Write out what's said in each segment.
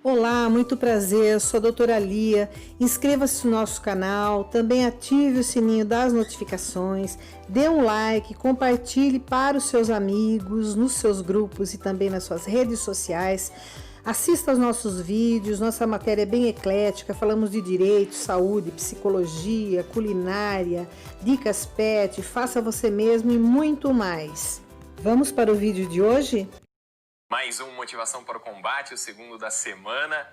Olá, muito prazer, sou a doutora Lia. Inscreva-se no nosso canal, também ative o sininho das notificações, dê um like, compartilhe para os seus amigos, nos seus grupos e também nas suas redes sociais. Assista aos nossos vídeos, nossa matéria é bem eclética, falamos de direito, saúde, psicologia, culinária, dicas pet, faça você mesmo e muito mais. Vamos para o vídeo de hoje? Mais um Motivação para o Combate, o segundo da semana.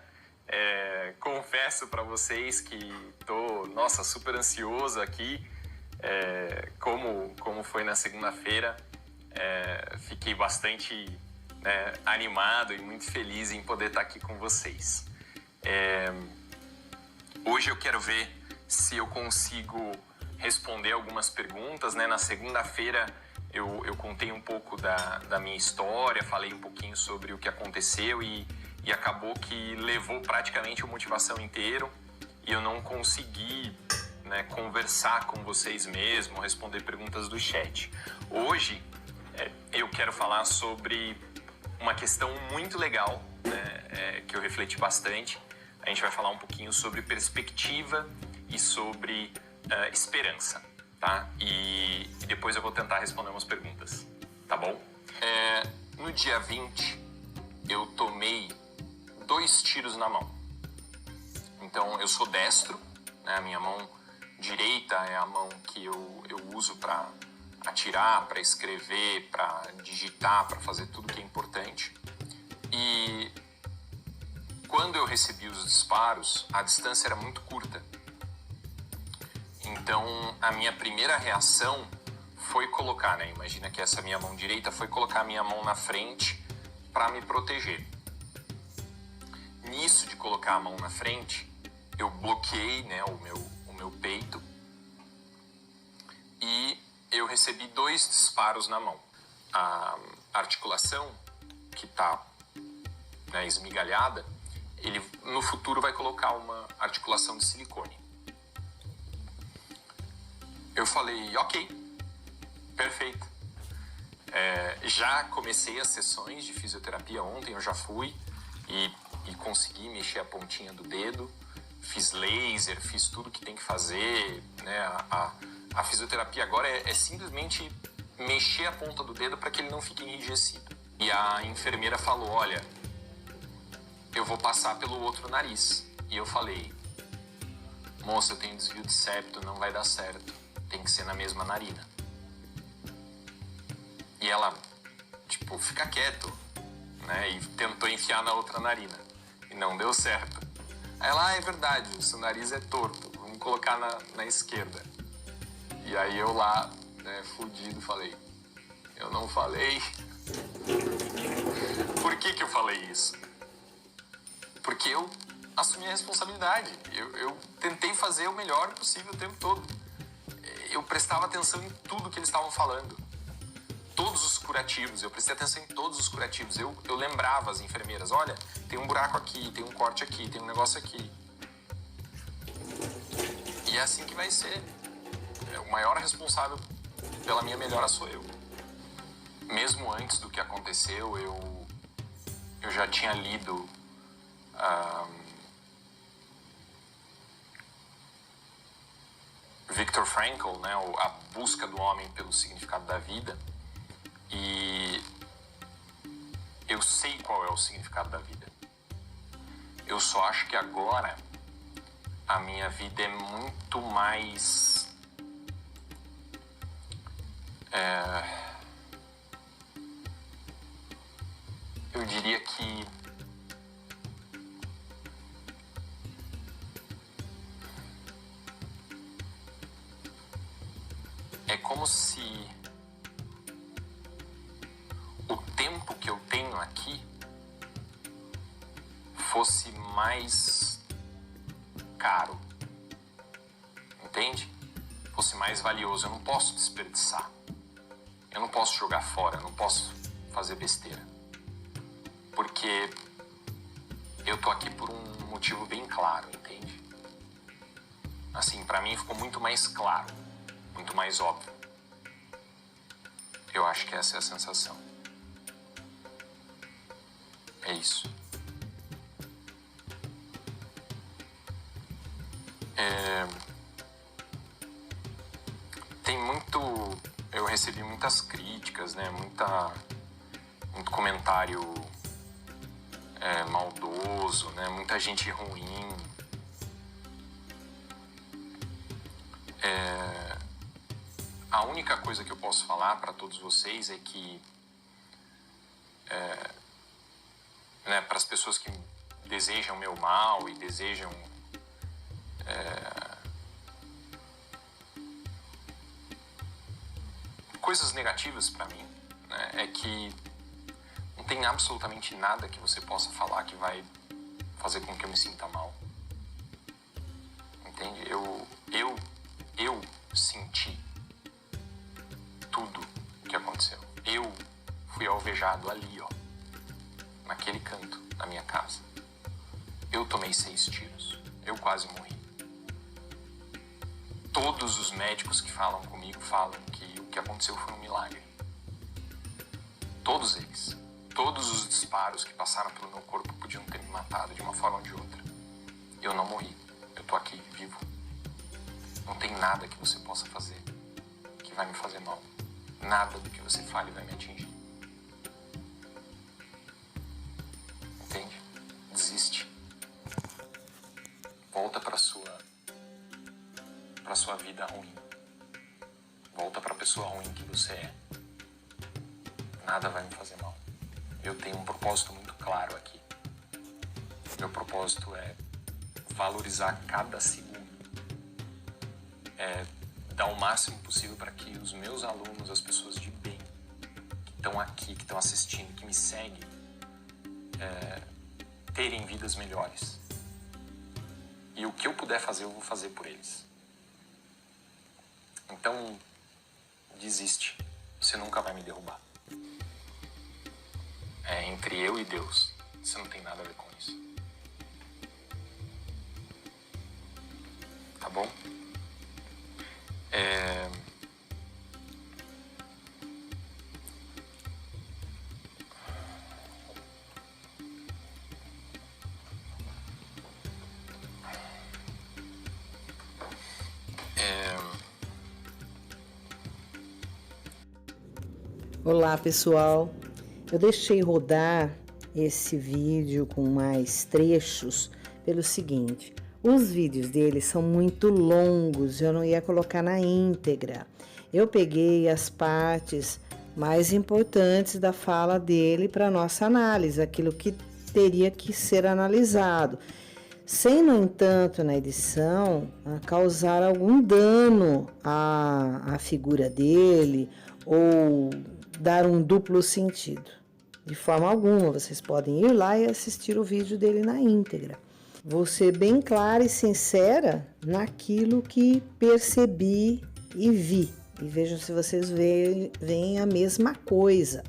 Confesso para vocês que tô, super ansioso aqui. Como foi na segunda-feira, fiquei bastante animado e muito feliz em poder estar aqui com vocês. Hoje eu quero ver se eu consigo responder algumas perguntas, né? Na segunda-feira eu contei um pouco da minha história, falei um pouquinho sobre o que aconteceu e acabou que levou praticamente o Motivação inteiro e eu não consegui, né, conversar com vocês mesmo, responder perguntas do chat. Hoje eu quero falar sobre uma questão muito legal, né, que eu refleti bastante. A gente vai falar um pouquinho sobre perspectiva e sobre esperança, tá? E depois eu vou tentar responder umas perguntas, tá bom? No dia 20, eu tomei 2 tiros na mão. Então, eu sou destro, né? A minha mão direita é a mão que eu uso para atirar, para escrever, para digitar, para fazer tudo que é importante. E quando eu recebi os disparos, a distância era muito curta. Então, a minha primeira reação foi colocar, né? Imagina que essa minha mão direita foi colocar a minha mão na frente para me proteger. Nisso de colocar a mão na frente, eu bloqueei, né, o meu peito e eu recebi 2 disparos na mão. A articulação, que está, né, esmigalhada, ele no futuro vai colocar uma articulação de silicone. Eu falei, ok, perfeito. Já comecei as sessões de fisioterapia ontem, eu já fui e consegui mexer a pontinha do dedo, fiz laser, fiz tudo que tem que fazer, né? A fisioterapia agora é simplesmente mexer a ponta do dedo para que ele não fique enrijecido. E a enfermeira falou, olha, eu vou passar pelo outro nariz. E eu falei, moça, eu tenho desvio de septo, não vai dar certo. Tem que ser na mesma narina. E ela, tipo, fica quieto, né? E tentou enfiar na outra narina. E não deu certo. Aí ela, é verdade, o seu nariz é torto. Vamos colocar na esquerda. E aí eu lá, né, fudido, falei, eu não falei. Por que eu falei isso? Porque eu assumi a responsabilidade. Eu tentei fazer o melhor possível o tempo todo. Eu prestava atenção em tudo que eles estavam falando. Todos os curativos, eu prestei atenção em todos os curativos. Eu lembrava as enfermeiras, olha, tem um buraco aqui, tem um corte aqui, tem um negócio aqui. E é assim que vai ser. O maior responsável pela minha melhora sou eu. Mesmo antes do que aconteceu, eu já tinha lido Viktor Frankl, né, A Busca do Homem pelo Significado da Vida, e eu sei qual é o significado da vida. Eu só acho que agora a minha vida é muito mais eu diria que é como se o tempo que eu tenho aqui fosse mais caro, entende? Fosse mais valioso. Eu não posso desperdiçar, eu não posso jogar fora, eu não posso fazer besteira, porque eu tô aqui por um motivo bem claro, entende? Assim, pra mim ficou muito mais claro, muito mais óbvio. Eu acho que essa é a sensação. É isso. Eu recebi muitas críticas, né? Muito comentário maldoso, né? Muita gente ruim. A única coisa que eu posso falar para todos vocês é que né, para as pessoas que desejam meu mal e desejam coisas negativas para mim, né, é que não tem absolutamente nada que você possa falar que vai fazer com que eu me sinta mal. Entende? Eu senti tudo o que aconteceu. Eu fui alvejado ali, ó, naquele canto da minha casa. Eu tomei 6 tiros. Eu quase morri. Todos os médicos que falam comigo falam que o que aconteceu foi um milagre. Todos eles. Todos os disparos que passaram pelo meu corpo podiam ter me matado de uma forma ou de outra. Eu não morri. Eu tô aqui, vivo. Não tem nada que você possa fazer que vai me fazer mal. Nada do que você fale vai me atingir. Entende? Desiste. Volta para sua vida ruim. Volta para a pessoa ruim que você é. Nada vai me fazer mal. Eu tenho um propósito muito claro aqui. Meu propósito é valorizar cada segundo. É dar o máximo possível para que os meus alunos, as pessoas de bem, que estão aqui, que estão assistindo, que me seguem, terem vidas melhores. E o que eu puder fazer, eu vou fazer por eles. Então, desiste. Você nunca vai me derrubar. É entre eu e Deus. Você não tem nada a ver com isso. Tá bom? Olá, pessoal. Eu deixei rodar esse vídeo com mais trechos pelo seguinte: os vídeos dele são muito longos, eu não ia colocar na íntegra. Eu peguei as partes mais importantes da fala dele para nossa análise, aquilo que teria que ser analisado, sem, no entanto, na edição, causar algum dano à figura dele ou dar um duplo sentido. De forma alguma, vocês podem ir lá e assistir o vídeo dele na íntegra. Vou ser bem clara e sincera naquilo que percebi e vi. E vejam se vocês veem a mesma coisa.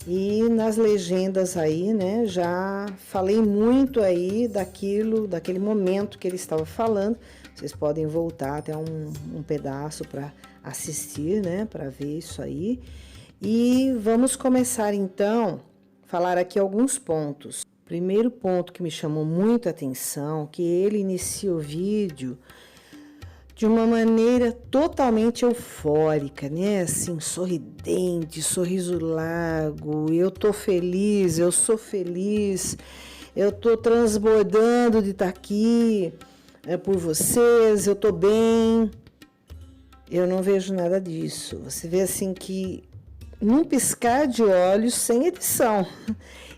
E nas legendas aí, né, já falei muito aí daquele momento que ele estava falando. Vocês podem voltar até um pedaço para assistir, né, para ver isso aí. E vamos começar então a falar aqui alguns pontos. Primeiro ponto que me chamou muito a atenção, que ele inicia o vídeo de uma maneira totalmente eufórica, né? Assim, sorridente, sorriso largo, eu tô feliz, eu sou feliz, eu tô transbordando de estar aqui por vocês, eu tô bem. Eu não vejo nada disso. Você vê assim que num piscar de olhos, sem edição,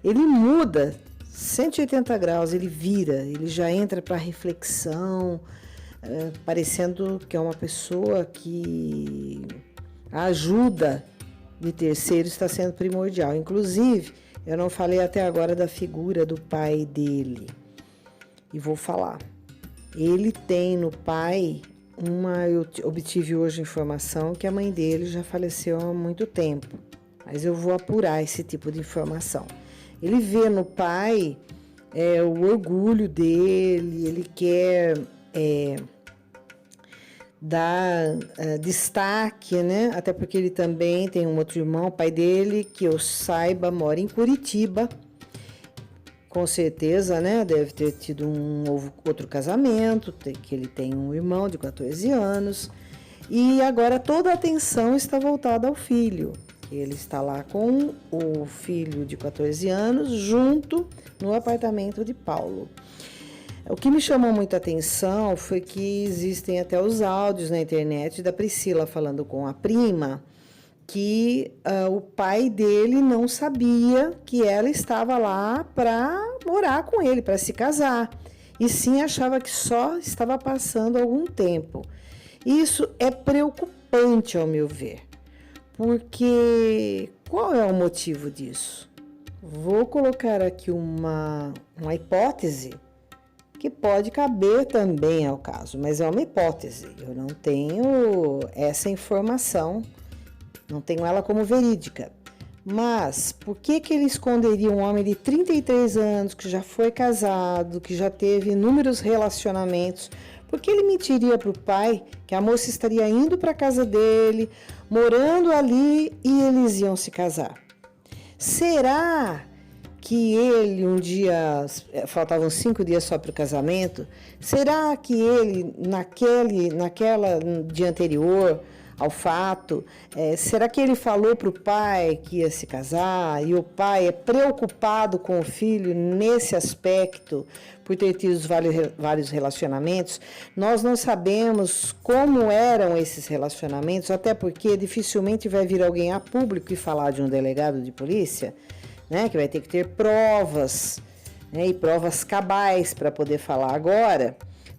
ele muda 180 graus, ele vira, ele já entra para reflexão, parecendo que é uma pessoa que a ajuda de terceiro está sendo primordial. Inclusive, eu não falei até agora da figura do pai dele, e vou falar. Ele tem no pai eu obtive hoje informação que a mãe dele já faleceu há muito tempo, mas eu vou apurar esse tipo de informação. Ele vê no pai o orgulho dele, ele quer dar destaque, né? Até porque ele também tem um outro irmão, o pai dele, que eu saiba, mora em Curitiba. Com certeza, né? Deve ter tido outro casamento, que ele tem um irmão de 14 anos. E agora toda a atenção está voltada ao filho. Ele está lá com o filho de 14 anos, junto no apartamento de Paulo. O que me chamou muita atenção foi que existem até os áudios na internet da Priscila falando com a prima que o pai dele não sabia que ela estava lá para morar com ele, para se casar. E sim achava que só estava passando algum tempo. Isso é preocupante, ao meu ver, porque qual é o motivo disso? Vou colocar aqui uma hipótese que pode caber também ao caso, mas é uma hipótese. Eu não tenho essa informação, não tenho ela como verídica. Mas por que ele esconderia um homem de 33 anos, que já foi casado, que já teve inúmeros relacionamentos? Por que ele mentiria para o pai que a moça estaria indo para a casa dele, morando ali e eles iam se casar? Será que ele um dia, faltavam 5 dias só para o casamento, será que ele naquela dia anterior ao fato, será que ele falou para o pai que ia se casar e o pai é preocupado com o filho nesse aspecto por ter tido vários relacionamentos? Nós não sabemos como eram esses relacionamentos, até porque dificilmente vai vir alguém a público e falar de um delegado de polícia, né, que vai ter que ter provas, né, e provas cabais para poder falar agora.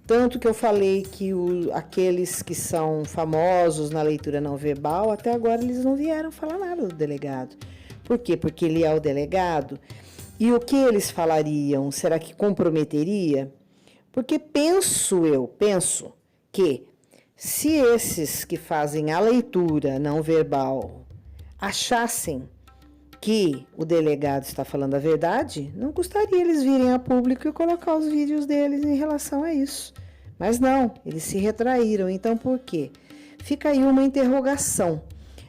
Tanto que eu falei que aqueles que são famosos na leitura não verbal, até agora eles não vieram falar nada do delegado. Por quê? Porque ele é o delegado. E o que eles falariam? Será que comprometeria? Porque penso que se esses que fazem a leitura não verbal achassem que o delegado está falando a verdade, não custaria eles virem a público e colocar os vídeos deles em relação a isso. Mas não, eles se retraíram. Então, por quê? Fica aí uma interrogação.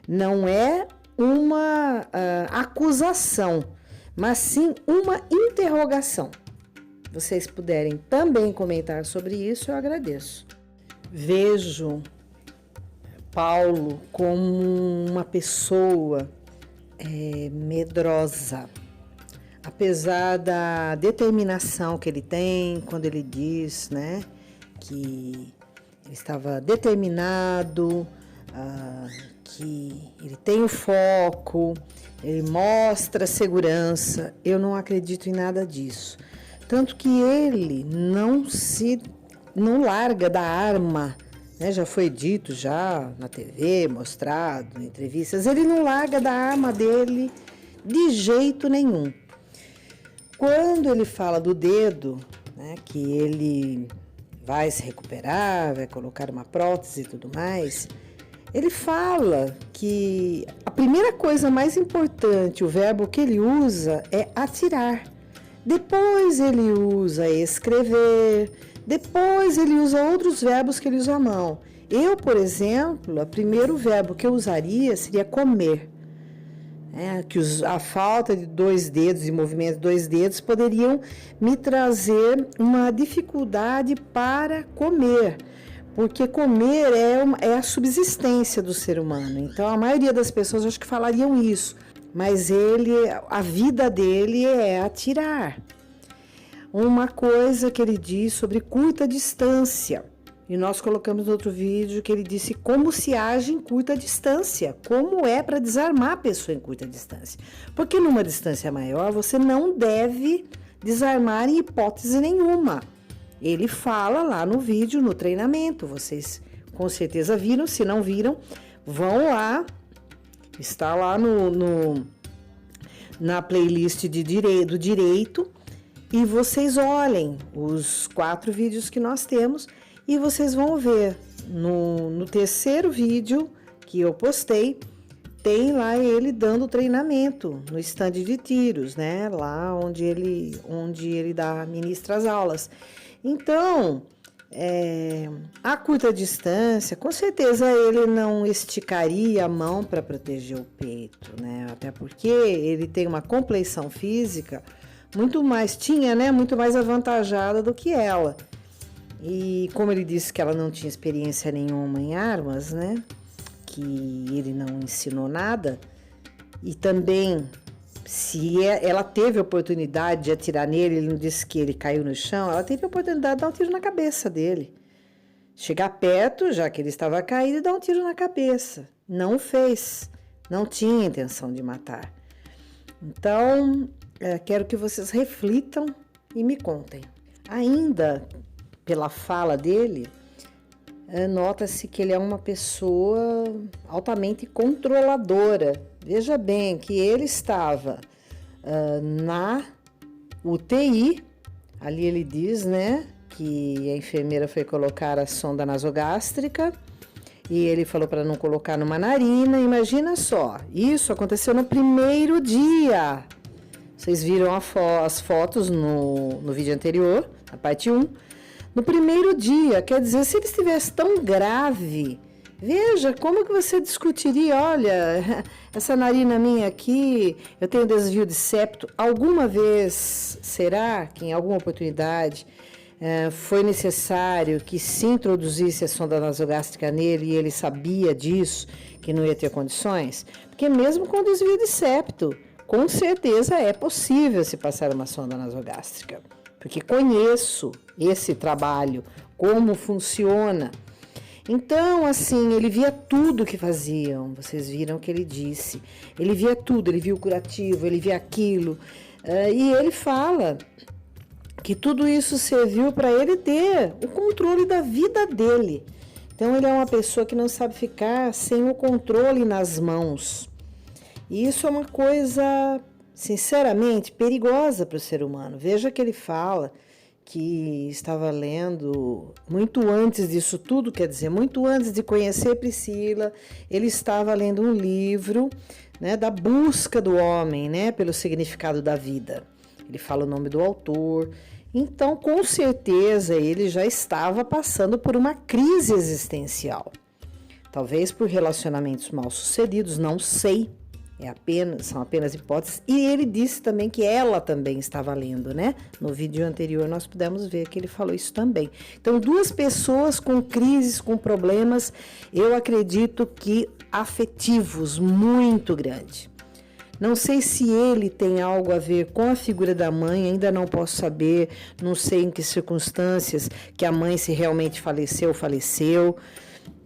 Não é uma acusação, mas sim uma interrogação. Vocês puderem também comentar sobre isso, eu agradeço. Vejo Paulo como uma pessoa medrosa, apesar da determinação que ele tem quando ele diz, né, que ele estava determinado, que ele tem o foco, ele mostra segurança. Eu não acredito em nada disso, tanto que ele não larga da arma. Já foi dito já na TV, mostrado em entrevistas, ele não larga da arma dele de jeito nenhum. Quando ele fala do dedo, né, que ele vai se recuperar, vai colocar uma prótese e tudo mais, ele fala que a primeira coisa mais importante, o verbo que ele usa é atirar. Depois ele usa escrever, depois ele usa outros verbos que ele usa à mão. Eu, por exemplo, o primeiro verbo que eu usaria seria comer. Que a falta de 2 dedos e movimento de 2 dedos poderiam me trazer uma dificuldade para comer, porque comer é a subsistência do ser humano. Então, a maioria das pessoas acho que falariam isso, mas a vida dele é atirar. Uma coisa que ele diz sobre curta distância, e nós colocamos no outro vídeo que ele disse como se age em curta distância, como é para desarmar a pessoa em curta distância. Porque numa distância maior você não deve desarmar em hipótese nenhuma. Ele fala lá no vídeo, no treinamento, vocês com certeza viram, se não viram, vão lá, está lá na playlist do direito, e vocês olhem os 4 vídeos que nós temos e vocês vão ver no terceiro vídeo que eu postei, tem lá ele dando treinamento no estande de tiros, né? Lá onde ele ministra as aulas. Então, a curta distância, com certeza ele não esticaria a mão para proteger o peito, né? Até porque ele tem uma compleição física muito mais avantajada do que ela. E como ele disse que ela não tinha experiência nenhuma em armas, né? Que ele não ensinou nada. E também, se ela teve a oportunidade de atirar nele, ele não disse que ele caiu no chão, ela teve a oportunidade de dar um tiro na cabeça dele. Chegar perto, já que ele estava caído, e dar um tiro na cabeça. Não fez. Não tinha intenção de matar. Então, quero que vocês reflitam e me contem. Ainda, pela fala dele, nota-se que ele é uma pessoa altamente controladora. Veja bem que ele estava na UTI, ali ele diz, né, que a enfermeira foi colocar a sonda nasogástrica e ele falou para não colocar numa narina. Imagina só, isso aconteceu no primeiro dia. Vocês viram as fotos no vídeo anterior, a parte 1. No primeiro dia, quer dizer, se ele estivesse tão grave, veja como que você discutiria, olha, essa narina minha aqui, eu tenho desvio de septo. Alguma vez, será que em alguma oportunidade foi necessário que se introduzisse a sonda nasogástrica nele e ele sabia disso, que não ia ter condições? Porque mesmo com desvio de septo, com certeza é possível se passar uma sonda nasogástrica, porque conheço esse trabalho, como funciona. Então, assim, ele via tudo que faziam, vocês viram o que ele disse. Ele via tudo, ele via o curativo, ele via aquilo. E ele fala que tudo isso serviu para ele ter o controle da vida dele. Então, ele é uma pessoa que não sabe ficar sem o controle nas mãos. E isso é uma coisa, sinceramente, perigosa para o ser humano. Veja que ele fala que estava lendo muito antes disso tudo, quer dizer, muito antes de conhecer Priscila, ele estava lendo um livro, né, da busca do homem, né, pelo significado da vida. Ele fala o nome do autor. Então, com certeza, ele já estava passando por uma crise existencial. Talvez por relacionamentos mal sucedidos, não sei. São apenas hipóteses. E ele disse também que ela também estava lendo, né? No vídeo anterior nós pudemos ver que ele falou isso também. Então, duas pessoas com crises, com problemas, eu acredito que afetivos muito grande. Não sei se ele tem algo a ver com a figura da mãe, ainda não posso saber, não sei em que circunstâncias que a mãe, se realmente faleceu.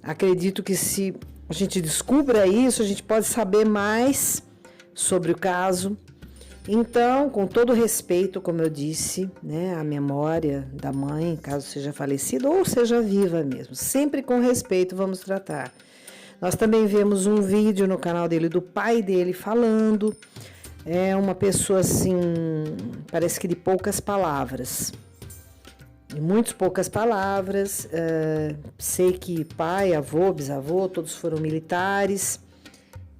Acredito que se a gente descubra isso, a gente pode saber mais sobre o caso. Então, com todo respeito, como eu disse, né, a memória da mãe, caso seja falecida ou seja viva mesmo, sempre com respeito vamos tratar. Nós também vemos um vídeo no canal dele do pai dele falando. É uma pessoa assim, parece que de poucas palavras. De muitas poucas palavras. Sei que pai, avô, bisavô, todos foram militares.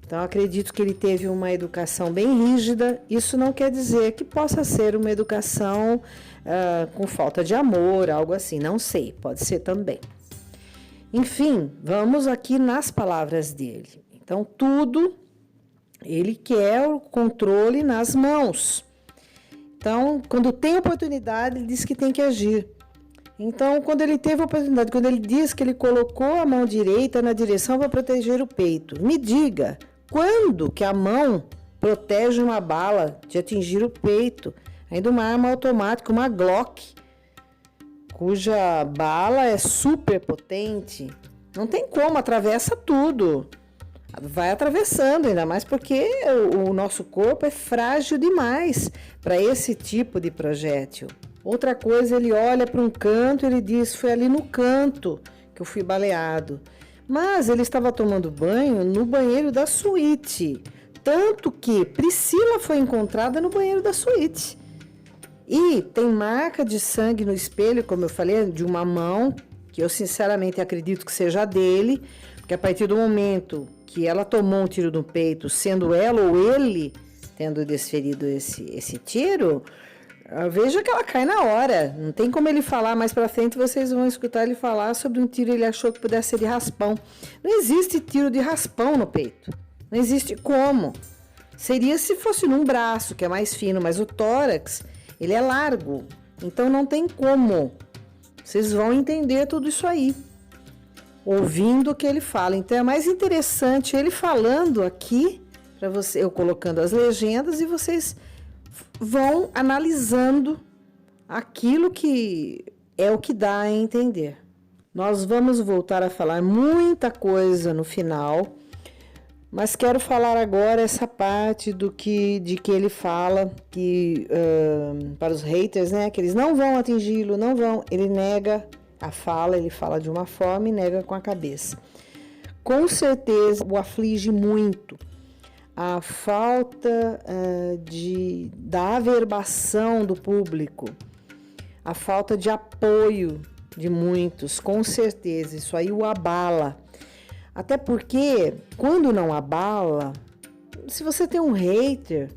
Então, acredito que ele teve uma educação bem rígida. Isso não quer dizer que possa ser uma educação com falta de amor, algo assim. Não sei, pode ser também. Enfim, vamos aqui nas palavras dele. Então, tudo ele quer o controle nas mãos. Então, quando tem oportunidade, ele diz que tem que agir. Então, quando ele teve a oportunidade, quando ele diz que ele colocou a mão direita na direção para proteger o peito, me diga, quando que a mão protege uma bala de atingir o peito? Ainda uma arma automática, uma Glock, cuja bala é super potente, não tem como, atravessa tudo. Vai atravessando, ainda mais porque o nosso corpo é frágil demais para esse tipo de projétil. Outra coisa, ele olha para um canto, ele diz, foi ali no canto que eu fui baleado. Mas ele estava tomando banho no banheiro da suíte, tanto que Priscila foi encontrada no banheiro da suíte. E tem marca de sangue no espelho, como eu falei, de uma mão, que eu sinceramente acredito que seja dele, porque a partir do momento que ela tomou um tiro no peito, sendo ela ou ele tendo desferido esse tiro, veja que ela cai na hora. Não tem como ele falar mais pra frente, vocês vão escutar ele falar sobre um tiro que ele achou que pudesse ser de raspão. Não existe tiro de raspão no peito. Não existe como. Seria se fosse num braço, que é mais fino, mas o tórax, ele é largo. Então não tem como Vocês vão entender tudo isso aí, ouvindo o que ele fala. Então é mais interessante ele falando aqui, para você, eu colocando as legendas, e vocês vão analisando aquilo que é o que dá a entender. Nós vamos voltar a falar muita coisa no final, mas quero falar agora essa parte de que ele fala que para os haters, né, que eles não vão atingi-lo, não vão. Ele nega a fala, ele fala de uma forma e nega com a cabeça. Com certeza o aflige muito a falta da averbação do público, a falta de apoio de muitos, com certeza, isso aí o abala. Até porque, quando não abala, se você tem um hater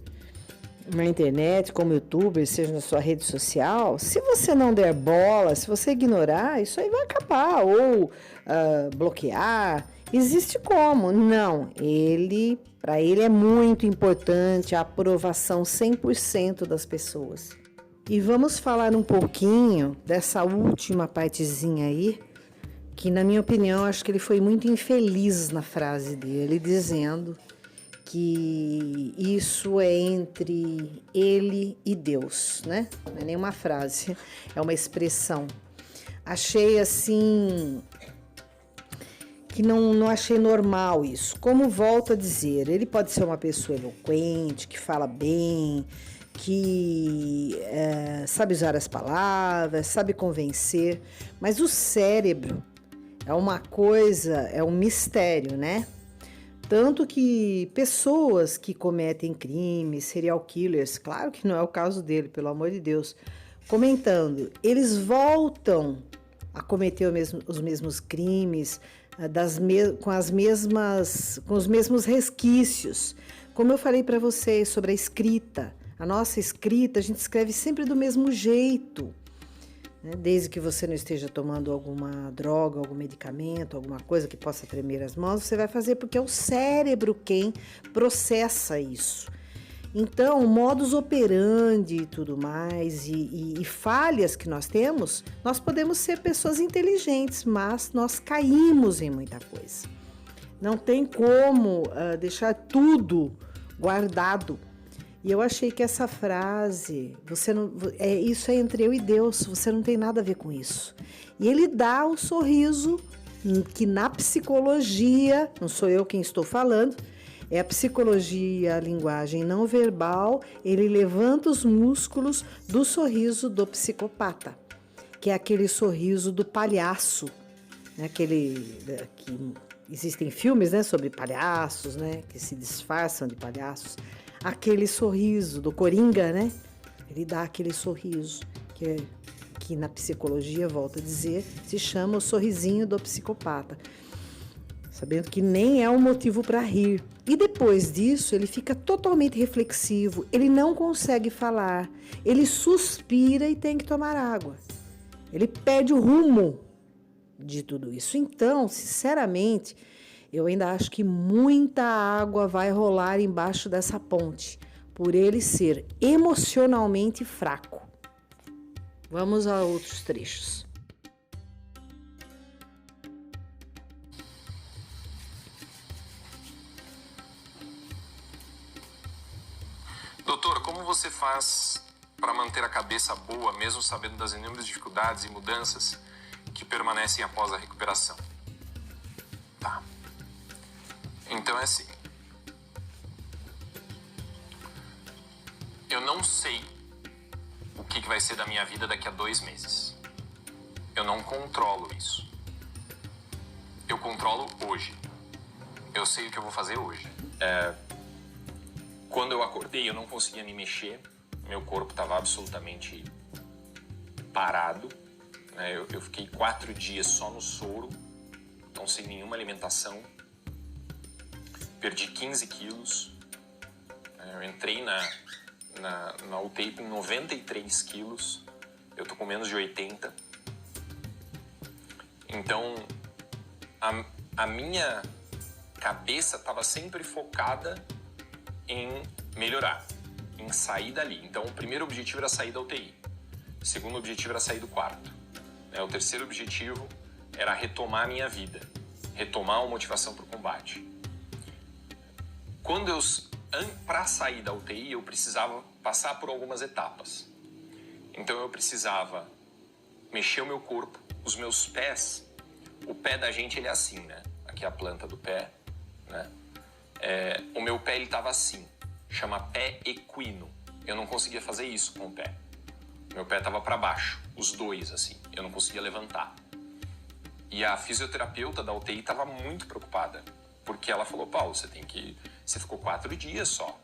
na internet, como youtuber, seja na sua rede social, se você não der bola, se você ignorar, isso aí vai acabar, ou bloquear. Existe como? Não, para ele é muito importante a aprovação 100% das pessoas. E vamos falar um pouquinho dessa última partezinha aí, que na minha opinião, acho que ele foi muito infeliz na frase dele, dizendo que isso é entre ele e Deus, né? Não é nenhuma frase, é uma expressão. Achei assim que não achei normal isso. Como volto a dizer, ele pode ser uma pessoa eloquente, que fala bem, que sabe usar as palavras, sabe convencer, mas o cérebro é uma coisa, é um mistério, né? Tanto que pessoas que cometem crimes, serial killers, claro que não é o caso dele, pelo amor de Deus, comentando, eles voltam a cometer os mesmos crimes, com os mesmos resquícios. Como eu falei para vocês sobre a escrita, a nossa escrita, a gente escreve sempre do mesmo jeito, né? Desde que você não esteja tomando alguma droga, algum medicamento, alguma coisa que possa tremer as mãos, você vai fazer porque é o cérebro quem processa isso. Então, modus operandi e tudo mais, e falhas que nós temos, nós podemos ser pessoas inteligentes, mas nós caímos em muita coisa. Não tem como deixar tudo guardado. E eu achei que essa frase, isso é entre eu e Deus, você não tem nada a ver com isso. E ele dá o sorriso, que na psicologia, não sou eu quem estou falando, é a psicologia, a linguagem não verbal, ele levanta os músculos do sorriso do psicopata, que é aquele sorriso do palhaço, né? Que existem filmes, né, sobre palhaços, né, que se disfarçam de palhaços. Aquele sorriso do Coringa, né? Ele dá aquele sorriso, que na psicologia, volto a dizer, se chama o sorrisinho do psicopata. Sabendo que nem é um motivo para rir. E depois disso, ele fica totalmente reflexivo, ele não consegue falar, ele suspira e tem que tomar água. Ele perde o rumo de tudo isso. Então, sinceramente, eu ainda acho que muita água vai rolar embaixo dessa ponte, por ele ser emocionalmente fraco. Vamos a outros trechos. Doutor, como você faz para manter a cabeça boa, mesmo sabendo das inúmeras dificuldades e mudanças que permanecem após a recuperação? Tá. Então é assim. Eu não sei o que vai ser da minha vida daqui a 2 meses. Eu não controlo isso. Eu controlo hoje. Eu sei o que eu vou fazer hoje. Quando eu acordei, eu não conseguia me mexer. Meu corpo estava absolutamente parado. Eu fiquei 4 dias só no soro, então sem nenhuma alimentação. Perdi 15 quilos. Eu entrei na UTI com 93 quilos. Eu tô com menos de 80. Então, a minha cabeça estava sempre focada em melhorar, em sair dali. Então, o primeiro objetivo era sair da UTI. O segundo objetivo era sair do quarto. né? O terceiro objetivo era retomar a minha vida, retomar a motivação para o combate. Para sair da UTI, eu precisava passar por algumas etapas. Então eu precisava mexer o meu corpo, os meus pés. O pé da gente, ele é assim, né? Aqui é a planta do pé, né? O meu pé, ele estava assim, chama pé equino. Eu não conseguia fazer isso com o pé. Meu pé estava para baixo, os dois, assim. Eu não conseguia levantar. E a fisioterapeuta da UTI estava muito preocupada, porque ela falou, Paulo, você ficou 4 dias só.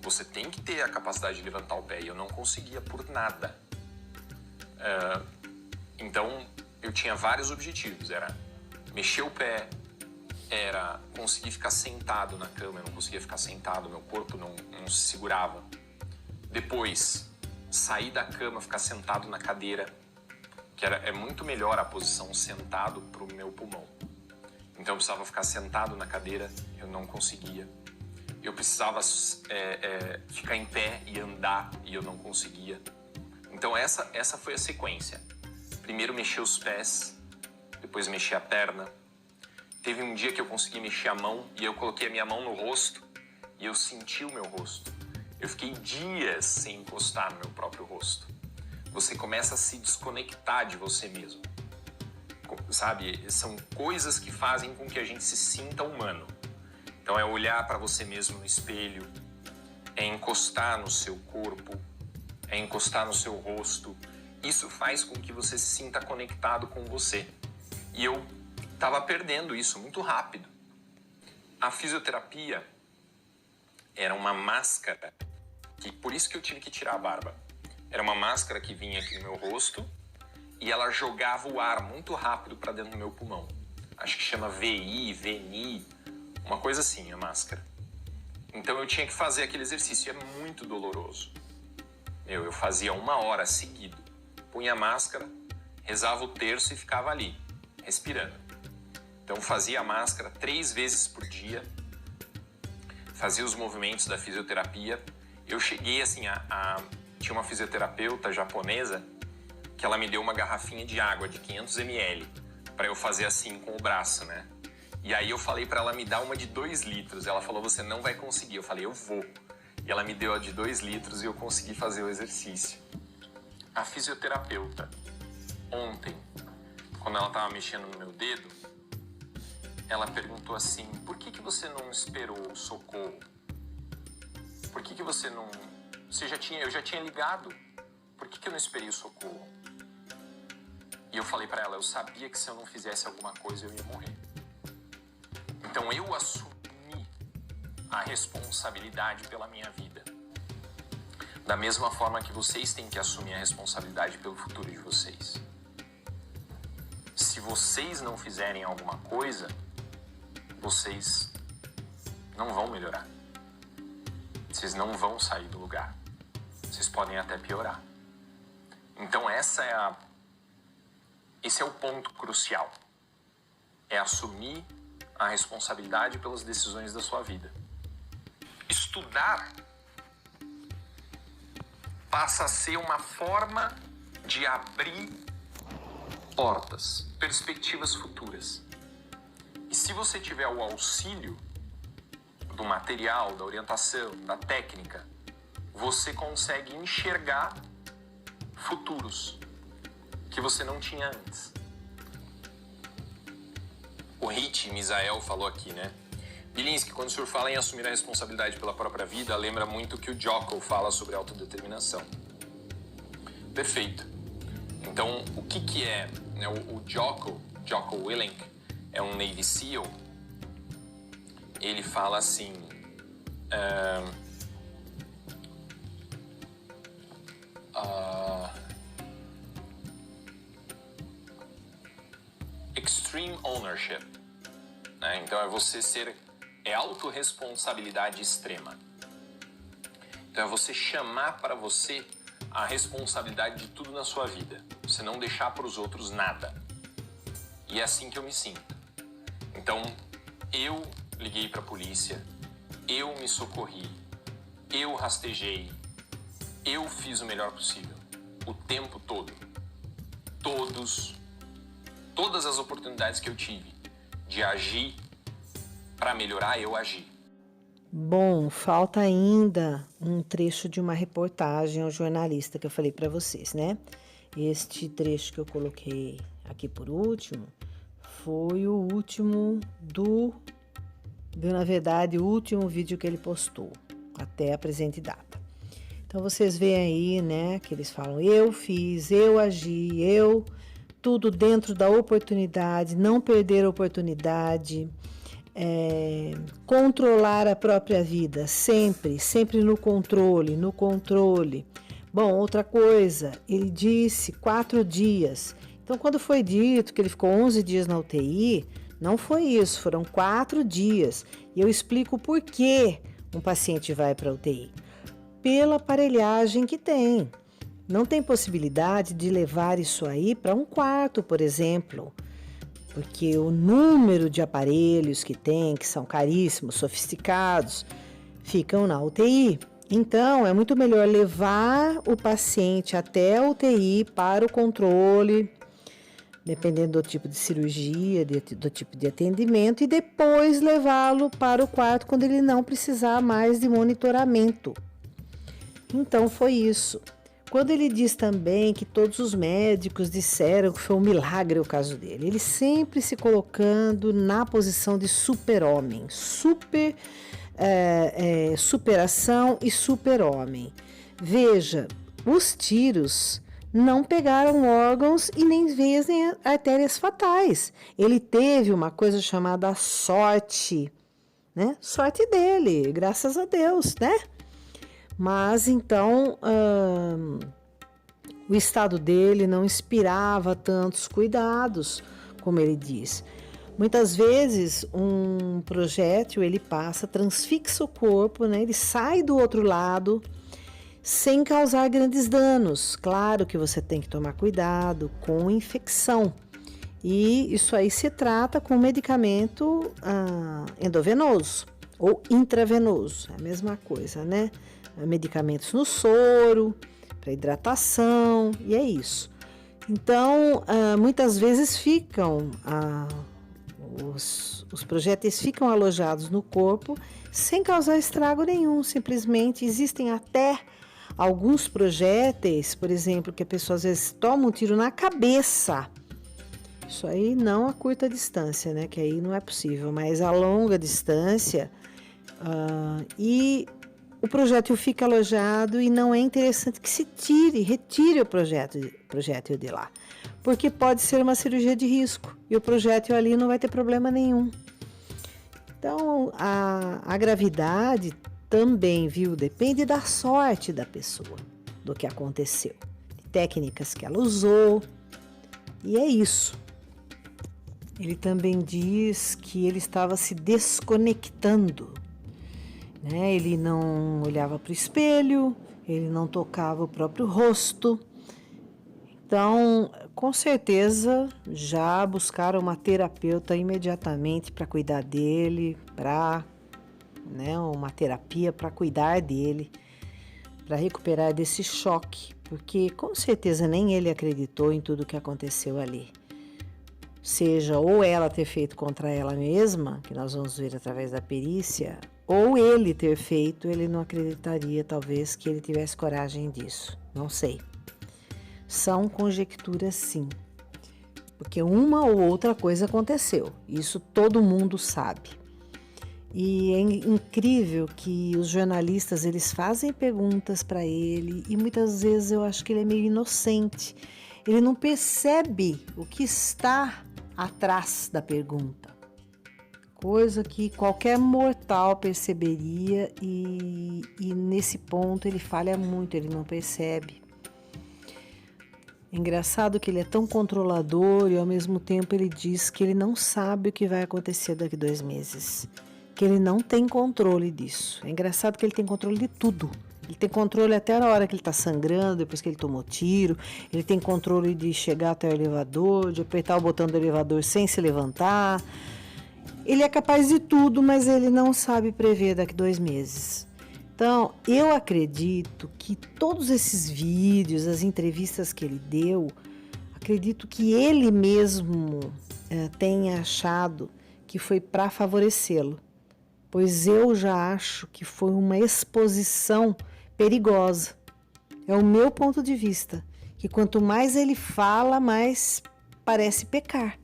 Você tem que ter a capacidade de levantar o pé. E eu não conseguia por nada. Então, eu tinha vários objetivos. Era mexer o pé, era conseguir ficar sentado na cama. Eu não conseguia ficar sentado, meu corpo não se segurava. Depois, sair da cama, ficar sentado na cadeira, que é muito melhor a posição sentado para o meu pulmão. Então eu precisava ficar sentado na cadeira, eu não conseguia. Eu precisava ficar em pé e andar, e eu não conseguia. Então essa foi a sequência. Primeiro mexer os pés, depois mexer a perna. Teve um dia que eu consegui mexer a mão, e eu coloquei a minha mão no rosto, e eu senti o meu rosto. Eu fiquei dias sem encostar no meu próprio rosto. Você começa a se desconectar de você mesmo. Sabe? São coisas que fazem com que a gente se sinta humano. Então é olhar para você mesmo no espelho, é encostar no seu corpo, é encostar no seu rosto. Isso faz com que você se sinta conectado com você. E eu estava perdendo isso muito rápido. A fisioterapia era uma máscara, por isso que eu tive que tirar a barba. Era uma máscara que vinha aqui no meu rosto e ela jogava o ar muito rápido para dentro do meu pulmão. Acho que chama VI, VNI, uma coisa assim, a máscara. Então eu tinha que fazer aquele exercício, é muito doloroso. Eu fazia 1 hora seguido. Punha a máscara, rezava o terço e ficava ali, respirando. Então fazia a máscara 3 vezes por dia, fazia os movimentos da fisioterapia. Eu cheguei assim tinha uma fisioterapeuta japonesa que ela me deu uma garrafinha de água de 500 ml para eu fazer assim com o braço, né? E aí eu falei para ela me dar uma de 2 litros. Ela falou, você não vai conseguir. Eu falei, eu vou. E ela me deu a de 2 litros e eu consegui fazer o exercício. A fisioterapeuta, ontem, quando ela estava mexendo no meu dedo, ela perguntou assim, por que você não esperou o socorro? Por que você não... Eu já tinha ligado. Por que eu não esperei o socorro? E eu falei para ela, eu sabia que se eu não fizesse alguma coisa eu ia morrer. Então eu assumi a responsabilidade pela minha vida. Da mesma forma que vocês têm que assumir a responsabilidade pelo futuro de vocês. Se vocês não fizerem alguma coisa, vocês não vão melhorar. Vocês não vão sair do lugar. Vocês podem até piorar. Então esse é o ponto crucial. É assumir a responsabilidade pelas decisões da sua vida. Estudar passa a ser uma forma de abrir portas, perspectivas futuras. E se você tiver o auxílio do material, da orientação, da técnica, você consegue enxergar futuros que você não tinha antes. O Hit Misael falou aqui, né? Bilinski, quando o senhor fala em assumir a responsabilidade pela própria vida, lembra muito o que o Jocko fala sobre autodeterminação. Perfeito. Então, o que é? Né, o Jocko Willink, é um Navy SEAL. Ele fala assim... extreme ownership, né? Então é autorresponsabilidade extrema. Então é você chamar para você a responsabilidade de tudo na sua vida, você não deixar para os outros nada. E é assim que eu me sinto. Então eu liguei para a polícia, eu me socorri, eu rastejei, eu fiz o melhor possível, o tempo todo. todas as oportunidades que eu tive de agir para melhorar, eu agi. Bom, falta ainda um trecho de uma reportagem ao jornalista que eu falei para vocês, né? Este trecho que eu coloquei aqui por último foi o último na verdade, o último vídeo que ele postou até a presente data. Então vocês veem aí, né, que eles falam: eu fiz, eu agi, tudo dentro da oportunidade, não perder a oportunidade. Controlar a própria vida, sempre no controle. Bom, outra coisa, ele disse 4 dias. Então, quando foi dito que ele ficou 11 dias na UTI, não foi isso, foram 4 dias. E eu explico por que um paciente vai para a UTI. Pela aparelhagem que tem. Não tem possibilidade de levar isso aí para um quarto, por exemplo. Porque o número de aparelhos que tem, que são caríssimos, sofisticados, ficam na UTI. Então, é muito melhor levar o paciente até a UTI para o controle, dependendo do tipo de cirurgia, do tipo de atendimento, e depois levá-lo para o quarto quando ele não precisar mais de monitoramento. Então, foi isso. Quando ele diz também que todos os médicos disseram que foi um milagre o caso dele, ele sempre se colocando na posição de super-homem, superação e super-homem. Veja, os tiros não pegaram órgãos e nem vezes artérias fatais. Ele teve uma coisa chamada sorte, né? Sorte dele, graças a Deus, né? Mas então o estado dele não inspirava tantos cuidados, como ele diz. Muitas vezes um projétil ele passa, transfixa o corpo, né? Ele sai do outro lado sem causar grandes danos. Claro que você tem que tomar cuidado com infecção. E isso aí se trata com medicamento endovenoso ou intravenoso, é a mesma coisa, né? Medicamentos no soro, para hidratação, e é isso. Então, muitas vezes os projéteis ficam alojados no corpo sem causar estrago nenhum, simplesmente existem até alguns projéteis, por exemplo, que a pessoa às vezes toma um tiro na cabeça. Isso aí não a curta distância, né? Que aí não é possível, mas a longa distância e o projétil fica alojado e não é interessante que se retire o projétil de lá, porque pode ser uma cirurgia de risco e o projétil ali não vai ter problema nenhum. Então, a gravidade também, depende da sorte da pessoa, do que aconteceu, de técnicas que ela usou, e é isso. Ele também diz que ele estava se desconectando, né? Ele não olhava para o espelho, ele não tocava o próprio rosto. Então, com certeza, já buscaram uma terapeuta imediatamente para cuidar dele, uma terapia para cuidar dele, para recuperar desse choque, porque com certeza nem ele acreditou em tudo que aconteceu ali. Seja ou ela ter feito contra ela mesma, que nós vamos ver através da perícia, ou ele ter feito, ele não acreditaria talvez que ele tivesse coragem disso, não sei. São conjecturas sim, porque uma ou outra coisa aconteceu, isso todo mundo sabe. E é incrível que os jornalistas eles fazem perguntas para ele e muitas vezes eu acho que ele é meio inocente, ele não percebe o que está atrás da pergunta. Coisa que qualquer mortal perceberia e nesse ponto ele falha muito, ele não percebe. É engraçado que ele é tão controlador e ao mesmo tempo ele diz que ele não sabe o que vai acontecer daqui 2 meses, que ele não tem controle disso. É engraçado que ele tem controle de tudo. Ele tem controle até na hora que ele está sangrando, depois que ele tomou tiro. Ele tem controle de chegar até o elevador, de apertar o botão do elevador sem se levantar. Ele é capaz de tudo, mas ele não sabe prever daqui 2 meses. Então, eu acredito que todos esses vídeos, as entrevistas que ele deu, acredito que ele mesmo tenha achado que foi para favorecê-lo, pois eu já acho que foi uma exposição perigosa. É o meu ponto de vista, que quanto mais ele fala, mais parece pecar.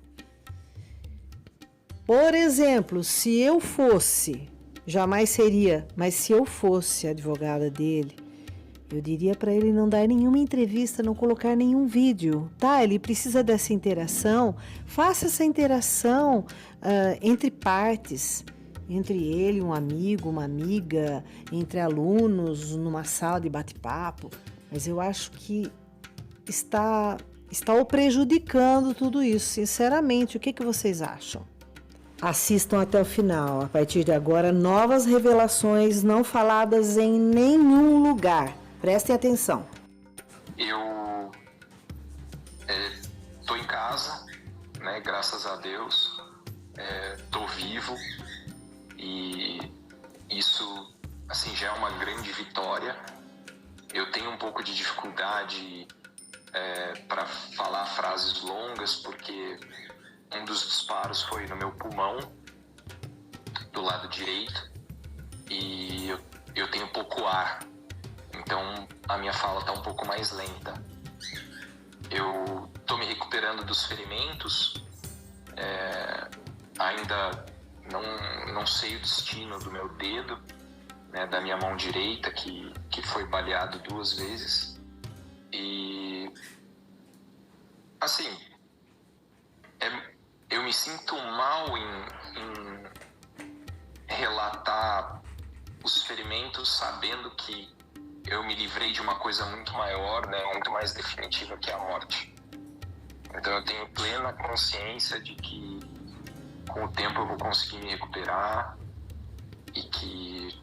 Por exemplo, se eu fosse, jamais seria, mas se eu fosse advogada dele, eu diria para ele não dar nenhuma entrevista, não colocar nenhum vídeo, tá? Ele precisa dessa interação, faça essa interação entre partes, entre ele, um amigo, uma amiga, entre alunos, numa sala de bate-papo, mas eu acho que está o prejudicando tudo isso, sinceramente. O que vocês acham? Assistam até o final. A partir de agora, novas revelações não faladas em nenhum lugar. Prestem atenção. Eu tô em casa, né? Graças a Deus, tô vivo e isso, assim, já é uma grande vitória. Eu tenho um pouco de dificuldade para falar frases longas, porque um dos disparos foi no meu pulmão, do lado direito, e eu tenho pouco ar. Então, a minha fala está um pouco mais lenta. Eu estou me recuperando dos ferimentos. Ainda não sei o destino do meu dedo, né, da minha mão direita, que foi baleado 2 vezes. E, assim, eu me sinto mal em relatar os ferimentos sabendo que eu me livrei de uma coisa muito maior, né, muito mais definitiva, que é a morte. Então eu tenho plena consciência de que com o tempo eu vou conseguir me recuperar e que,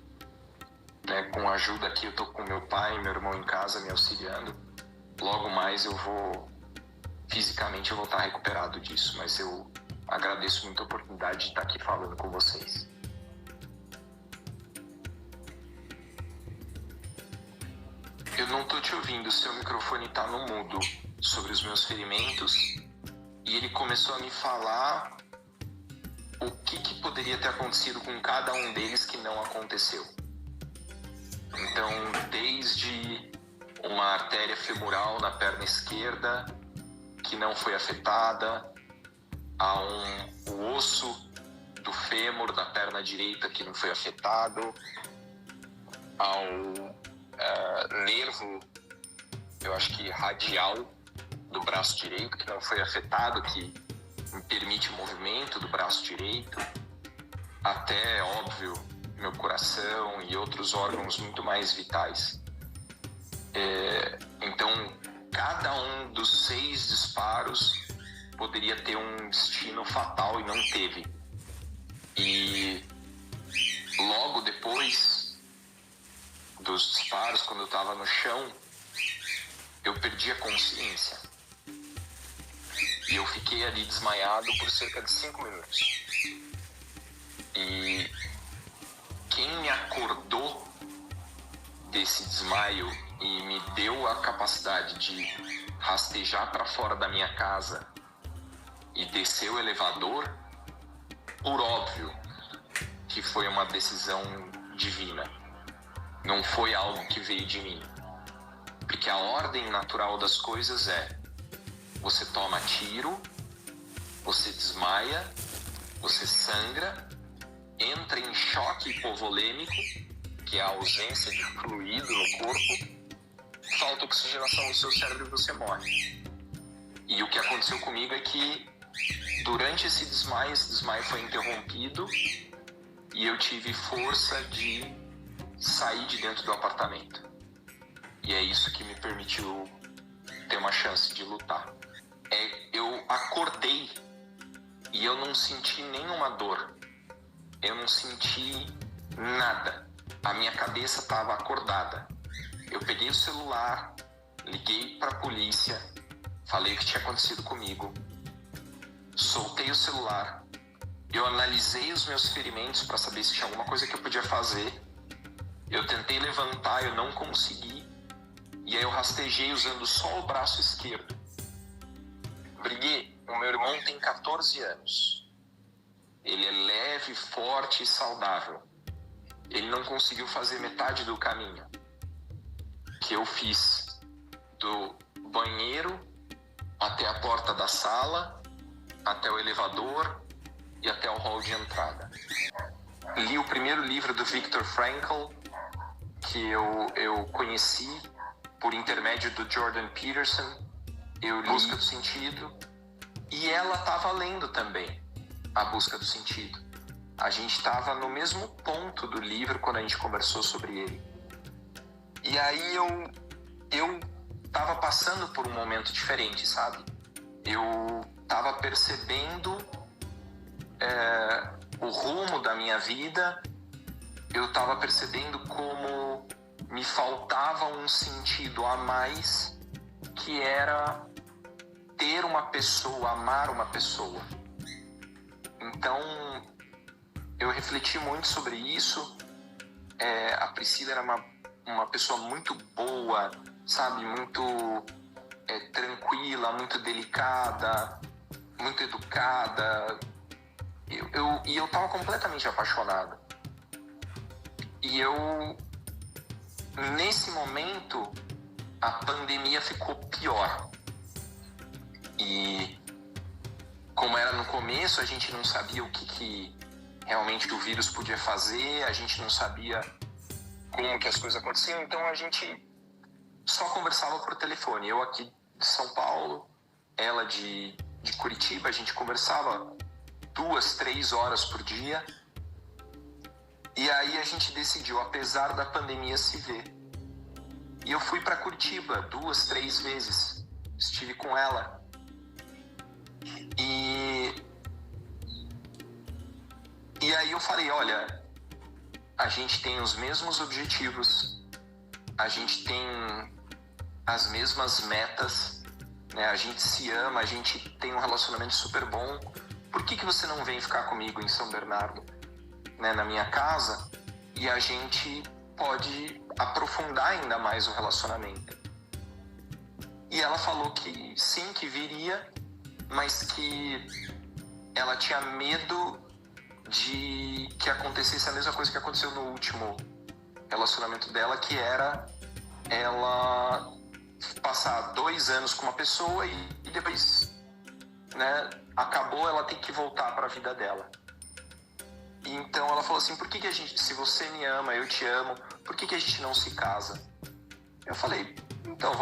né, com a ajuda aqui, eu tô com meu pai e meu irmão em casa me auxiliando. Logo mais fisicamente eu vou estar recuperado disso, mas eu agradeço muito a oportunidade de estar aqui falando com vocês. Eu não tô te ouvindo, seu microfone tá no mudo, sobre os meus ferimentos, e ele começou a me falar o que poderia ter acontecido com cada um deles que não aconteceu. Então, desde uma artéria femoral na perna esquerda que não foi afetada, a o osso do fêmur da perna direita que não foi afetado, ao nervo, eu acho que radial do braço direito que não foi afetado, que me permite o movimento do braço direito, até, óbvio, meu coração e outros órgãos muito mais vitais. Então, cada um dos 6 disparos poderia ter um destino fatal e não teve. E logo depois dos disparos, quando eu estava no chão, eu perdi a consciência. E eu fiquei ali desmaiado por cerca de 5 minutos. E quem me acordou desse desmaio e me deu a capacidade de rastejar para fora da minha casa e descer o elevador, por óbvio que foi uma decisão divina. Não foi algo que veio de mim. Porque a ordem natural das coisas é: você toma tiro, você desmaia, você sangra, entra em choque hipovolêmico, que é a ausência de fluido no corpo, falta oxigenação no seu cérebro e você morre. E o que aconteceu comigo é que durante esse desmaio foi interrompido e eu tive força de sair de dentro do apartamento. E é isso que me permitiu ter uma chance de lutar. Eu acordei e eu não senti nenhuma dor. Eu não senti nada. A minha cabeça estava acordada. Eu peguei o celular, liguei para a polícia, falei o que tinha acontecido comigo, soltei o celular, eu analisei os meus ferimentos para saber se tinha alguma coisa que eu podia fazer. Eu tentei levantar, eu não consegui, e aí eu rastejei usando só o braço esquerdo. Briguê, o meu irmão tem 14 anos. Ele é leve, forte e saudável. Ele não conseguiu fazer metade do caminho que eu fiz, do banheiro até a porta da sala, até o elevador e até o hall de entrada. Li o primeiro livro do Viktor Frankl, que eu conheci por intermédio do Jordan Peterson. Eu li Busca do Sentido, e ela estava lendo também A Busca do Sentido. A gente estava no mesmo ponto do livro quando a gente conversou sobre ele. E aí eu estava passando por um momento diferente, sabe? Eu estava percebendo o rumo da minha vida. Eu estava percebendo como me faltava um sentido a mais, que era ter uma pessoa, amar uma pessoa. Então, eu refleti muito sobre isso. A Priscila era uma pessoa muito boa, sabe? Muito tranquila, muito delicada, muito educada. E eu estava completamente apaixonado. E nesse momento, a pandemia ficou pior. E como era no começo, a gente não sabia o que realmente o vírus podia fazer, a gente não sabia como que as coisas aconteciam, então a gente só conversava por telefone. Eu aqui de São Paulo, ela de Curitiba, a gente conversava 2, 3 horas por dia. E aí a gente decidiu, apesar da pandemia, se ver. E eu fui para Curitiba 2, 3 vezes. Estive com ela. E aí eu falei, olha, a gente tem os mesmos objetivos, a gente tem as mesmas metas, né? A gente se ama, a gente tem um relacionamento super bom. Por que você não vem ficar comigo em São Bernardo, né, na minha casa, e a gente pode aprofundar ainda mais o relacionamento? E ela falou que sim, que viria, mas que ela tinha medo de que acontecesse a mesma coisa que aconteceu no último relacionamento dela, que era ela passar 2 anos com uma pessoa e depois, né, acabou, ela tem que voltar para a vida dela. Então ela falou assim, por que a gente, se você me ama, eu te amo, por que a gente não se casa? Eu falei, então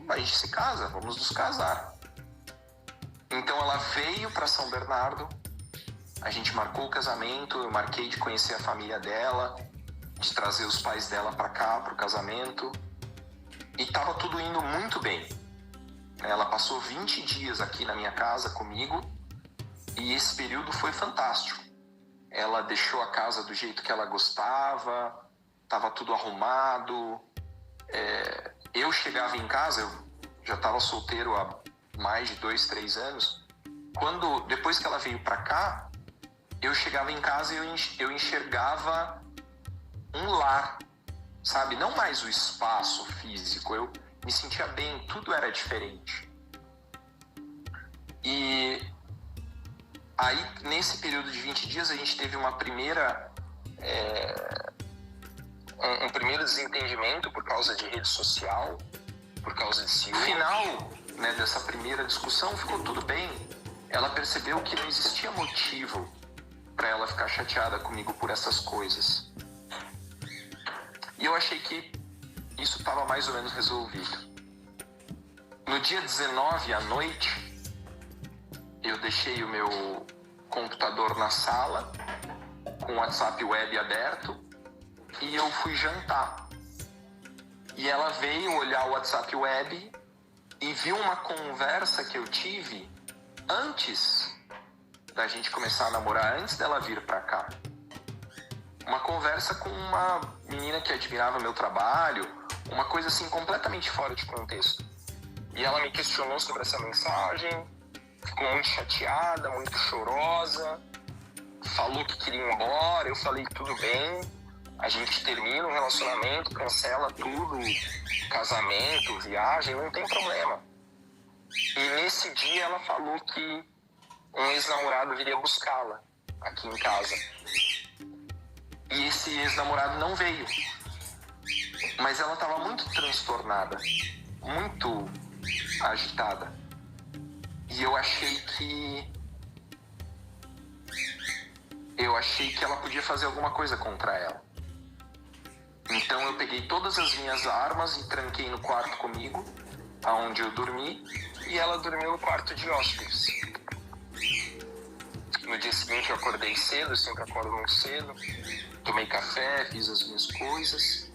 a gente se casa, vamos nos casar. Então ela veio para São Bernardo, a gente marcou o casamento, eu marquei de conhecer a família dela, de trazer os pais dela para cá, para o casamento, e estava tudo indo muito bem. Ela passou 20 dias aqui na minha casa comigo, e esse período foi fantástico. Ela deixou a casa do jeito que ela gostava, estava tudo arrumado. Eu chegava em casa, eu já estava solteiro há mais de 2, 3 anos. Depois que ela veio para cá, eu chegava em casa e eu enxergava um lar, sabe? Não mais o espaço físico, eu me sentia bem, tudo era diferente. E aí, nesse período de 20 dias, a gente teve um primeiro desentendimento por causa de rede social, por causa de ciúme. No final, né, dessa primeira discussão, ficou tudo bem. Ela percebeu que não existia motivo para ela ficar chateada comigo por essas coisas. E eu achei que isso estava mais ou menos resolvido. No dia 19 à noite, eu deixei o meu computador na sala, com o WhatsApp web aberto, e eu fui jantar. E ela veio olhar o WhatsApp web e viu uma conversa que eu tive antes da gente começar a namorar, antes dela vir pra cá. Uma conversa com uma menina que admirava meu trabalho, uma coisa assim completamente fora de contexto. E ela me questionou sobre essa mensagem, ficou muito chateada, muito chorosa, falou que queria ir embora. Eu falei, tudo bem, a gente termina o relacionamento, cancela tudo, casamento, viagem, não tem problema. E nesse dia ela falou que um ex-namorado viria buscá-la aqui em casa. E esse ex-namorado não veio. Mas ela estava muito transtornada, muito agitada. E eu achei que ela podia fazer alguma coisa contra ela. Então eu peguei todas as minhas armas e tranquei no quarto comigo, aonde eu dormi, e ela dormiu no quarto de hóspedes. No dia seguinte eu acordei cedo, eu sempre acordo muito cedo, tomei café, fiz as minhas coisas,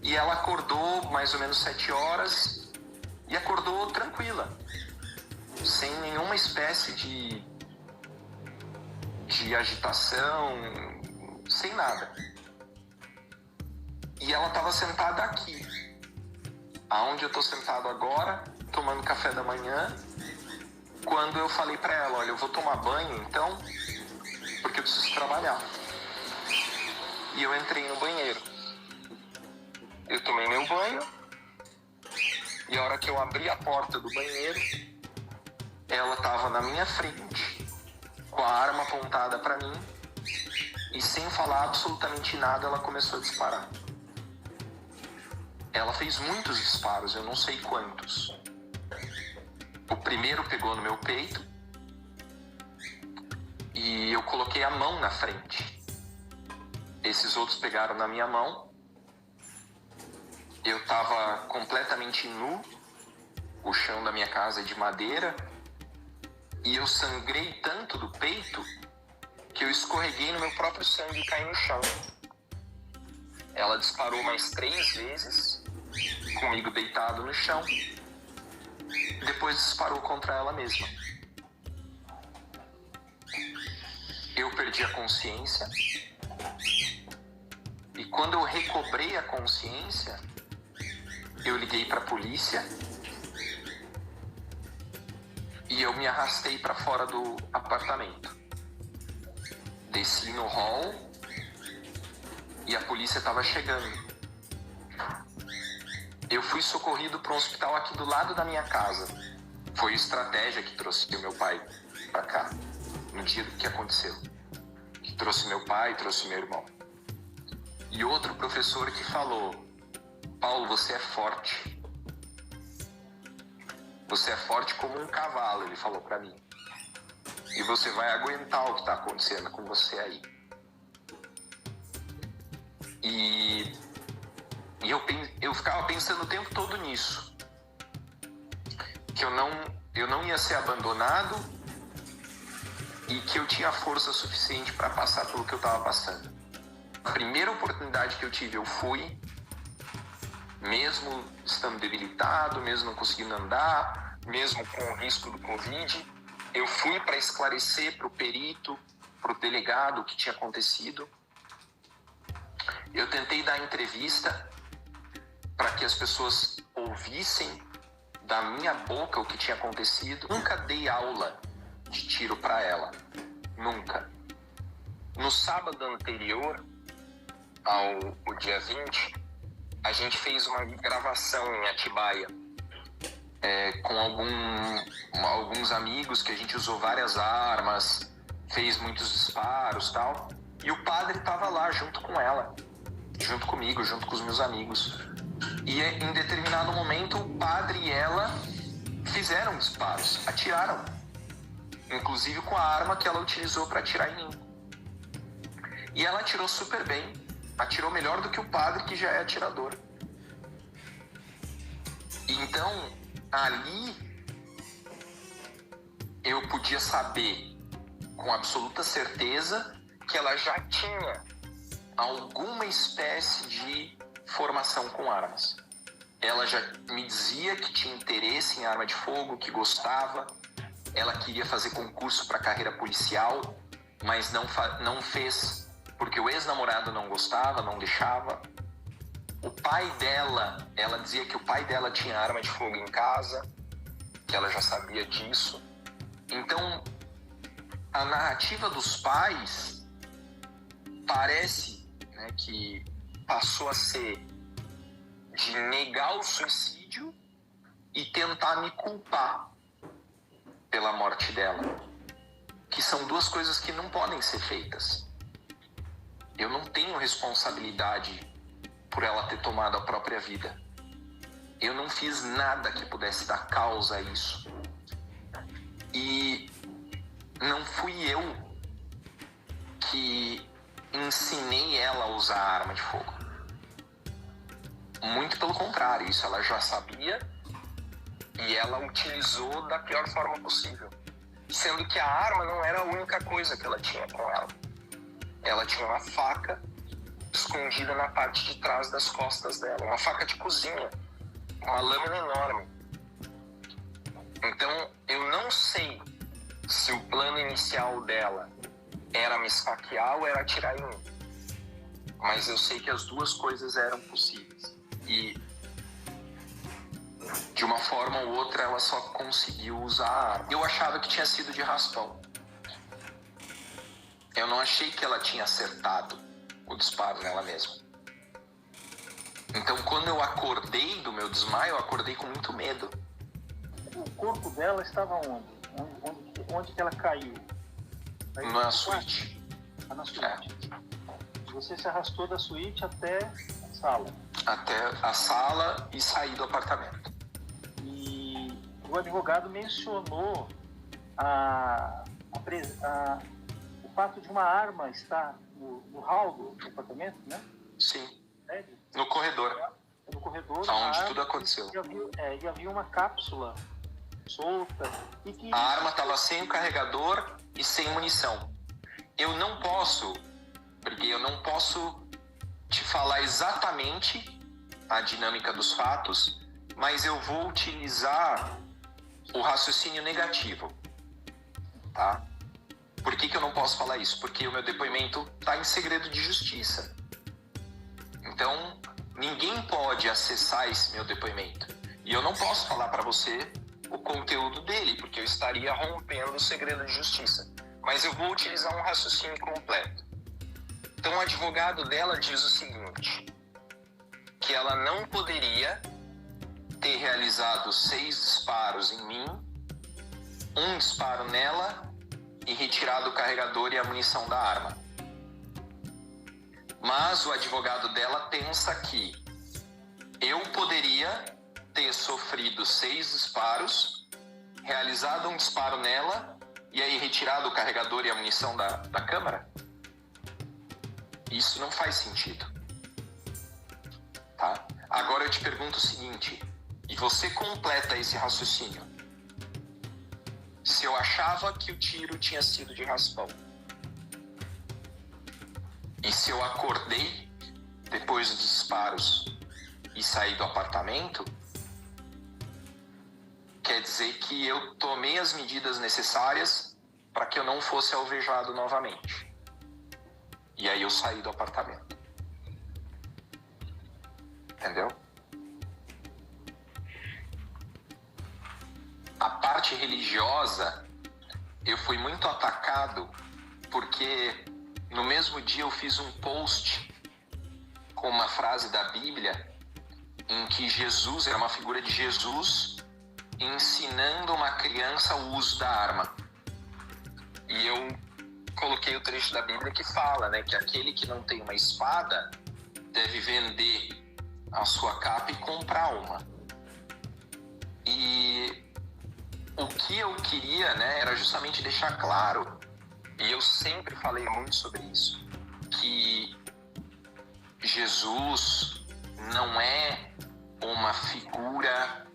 e ela acordou mais ou menos 7 horas, e acordou tranquila, sem nenhuma espécie de agitação, sem nada. E ela estava sentada aqui, aonde eu estou sentado agora, tomando café da manhã, quando eu falei para ela, olha, eu vou tomar banho então, porque eu preciso trabalhar. E eu entrei no banheiro. Eu tomei meu banho, e a hora que eu abri a porta do banheiro, ela estava na minha frente, com a arma apontada para mim, e sem falar absolutamente nada, ela começou a disparar. Ela fez muitos disparos, eu não sei quantos. O primeiro pegou no meu peito e eu coloquei a mão na frente. Esses outros pegaram na minha mão. Eu estava completamente nu, o chão da minha casa é de madeira, e eu sangrei tanto do peito que eu escorreguei no meu próprio sangue e caí no chão. Ela disparou mais 3 vezes, comigo deitado no chão, e depois disparou contra ela mesma. Eu perdi a consciência, e quando eu recobrei a consciência, eu liguei para a polícia e eu me arrastei para fora do apartamento. Desci no hall e a polícia estava chegando. Eu fui socorrido para um hospital aqui do lado da minha casa. Foi estratégia que trouxe o meu pai para cá, no dia do que aconteceu. Que trouxe meu pai, trouxe meu irmão. E outro professor que falou, Paulo, você é forte. Você é forte como um cavalo, ele falou para mim. E você vai aguentar o que está acontecendo com você aí. E eu ficava pensando o tempo todo nisso. Que eu não ia ser abandonado e que eu tinha força suficiente para passar pelo que eu estava passando. A primeira oportunidade que eu tive, eu fui, mesmo estando debilitado, mesmo não conseguindo andar, mesmo com o risco do Covid, eu fui para esclarecer para o perito, para o delegado o que tinha acontecido. Eu tentei dar entrevista para que as pessoas ouvissem da minha boca o que tinha acontecido. Nunca dei aula de tiro para ela, nunca. No sábado anterior ao dia 20, a gente fez uma gravação em Atibaia com alguns amigos, que a gente usou várias armas, fez muitos disparos e tal. E o padre estava lá junto com ela, junto comigo, junto com os meus amigos. E em determinado momento o padre e ela fizeram disparos, atiraram. Inclusive com a arma que ela utilizou para atirar em mim. E ela atirou super bem, atirou melhor do que o padre, que já é atirador. Então, ali eu podia saber com absoluta certeza que ela já tinha alguma espécie de formação com armas. Ela já me dizia que tinha interesse em arma de fogo, que gostava. Ela queria fazer concurso para carreira policial, mas não fez porque o ex-namorado não gostava, não deixava. O pai dela, ela dizia que o pai dela tinha arma de fogo em casa, que ela já sabia disso. Então, a narrativa dos pais parece, né, que passou a ser de negar o suicídio e tentar me culpar pela morte dela, que são duas coisas que não podem ser feitas. Eu não tenho responsabilidade por ela ter tomado a própria vida. Eu não fiz nada que pudesse dar causa a isso. E não fui eu que ensinei ela a usar a arma de fogo. Muito pelo contrário, isso ela já sabia e ela utilizou da pior forma possível. Sendo que a arma não era a única coisa que ela tinha com ela. Ela tinha uma faca escondida na parte de trás das costas dela, uma faca de cozinha, uma lâmina enorme. Então, eu não sei se o plano inicial dela era me esfaquear ou era atirar em mim. Mas eu sei que as duas coisas eram possíveis. E, de uma forma ou outra, ela só conseguiu usar a arma. Eu achava que tinha sido de raspão. Eu não achei que ela tinha acertado o disparo nela mesma. Então, quando eu acordei do meu desmaio, eu acordei com muito medo. O corpo dela estava onde? Onde que ela caiu? Na suíte. Na suíte. Você se arrastou da suíte até a sala. Até a sala e saí do apartamento. E o advogado mencionou o fato de uma arma estar no hall do apartamento, né? Sim. No corredor. No corredor. Onde tudo aconteceu. E havia uma cápsula solta. A arma estava sem o carregador e sem munição. Eu não posso te falar exatamente a dinâmica dos fatos, mas eu vou utilizar o raciocínio negativo, tá? Por que eu não posso falar isso? Porque o meu depoimento está em segredo de justiça. Então, ninguém pode acessar esse meu depoimento. E eu não posso falar para você o conteúdo dele, porque eu estaria rompendo o segredo de justiça. Mas eu vou utilizar um raciocínio completo. Então, o advogado dela diz o seguinte, que ela não poderia ter realizado 6 disparos em mim, 1 disparo nela e retirado o carregador e a munição da arma. Mas o advogado dela pensa que eu poderia ter sofrido 6 disparos, realizado 1 disparo nela e aí retirado o carregador e a munição da câmara. Isso não faz sentido. Tá? Agora eu te pergunto o seguinte, e você completa esse raciocínio. Se eu achava que o tiro tinha sido de raspão, e se eu acordei depois dos disparos e saí do apartamento, quer dizer que eu tomei as medidas necessárias para que eu não fosse alvejado novamente. E aí eu saí do apartamento. Entendeu? A parte religiosa, eu fui muito atacado porque no mesmo dia eu fiz um post com uma frase da Bíblia em que Jesus, era uma figura de Jesus ensinando uma criança o uso da arma. E eu coloquei o trecho da Bíblia que fala, né, que aquele que não tem uma espada deve vender a sua capa e comprar uma. E o que eu queria, né, era justamente deixar claro, e eu sempre falei muito sobre isso, que Jesus não é uma figura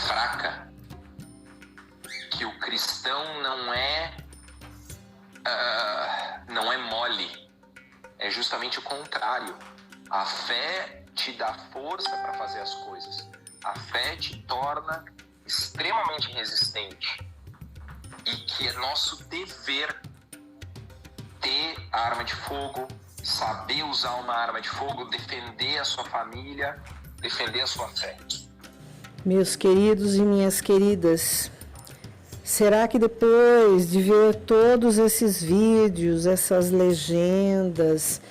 fraca, que o cristão não é mole, é justamente o contrário. A fé te dá força para fazer as coisas, a fé te torna extremamente resistente, e que é nosso dever ter a arma de fogo, saber usar uma arma de fogo, defender a sua família, defender a sua fé. Meus queridos e minhas queridas, será que depois de ver todos esses vídeos, essas legendas,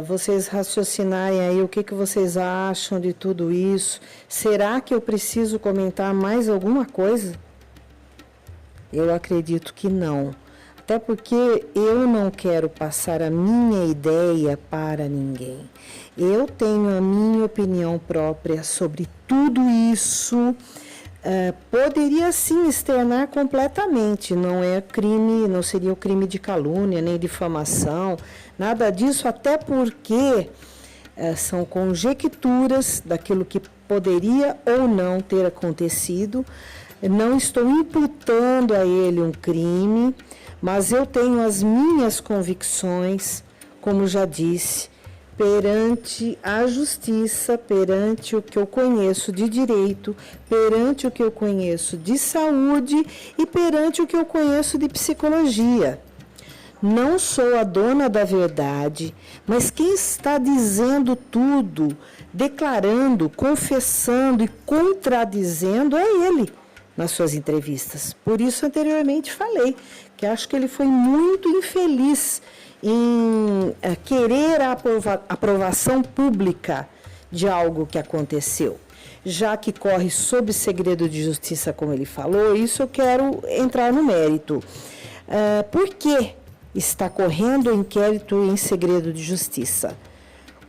vocês raciocinarem aí o que vocês acham de tudo isso, será que eu preciso comentar mais alguma coisa? Eu acredito que não. Até porque eu não quero passar a minha ideia para ninguém. Eu tenho a minha opinião própria sobre tudo isso. Poderia sim externar completamente, não é crime, não seria o crime de calúnia, nem difamação, nada disso, até porque são conjecturas daquilo que poderia ou não ter acontecido. Não estou imputando a ele um crime, mas eu tenho as minhas convicções, como já disse, perante a justiça, perante o que eu conheço de direito, perante o que eu conheço de saúde e perante o que eu conheço de psicologia. Não sou a dona da verdade, mas quem está dizendo tudo, declarando, confessando e contradizendo é ele nas suas entrevistas. Por isso, anteriormente falei que acho que ele foi muito infeliz em querer a aprovação pública de algo que aconteceu. Já que corre sob segredo de justiça, como ele falou, isso eu quero entrar no mérito. Por que está correndo o inquérito em segredo de justiça?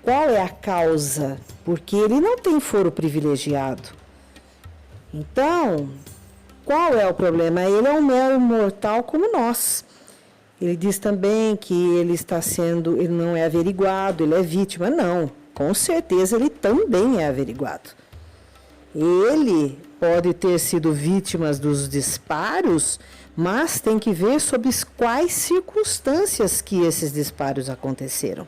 Qual é a causa? Porque ele não tem foro privilegiado. Então, qual é o problema? Ele é um mero mortal como nós. Ele diz também que ele não é averiguado, ele é vítima. Não, com certeza ele também é averiguado. Ele pode ter sido vítima dos disparos, mas tem que ver sob quais circunstâncias que esses disparos aconteceram.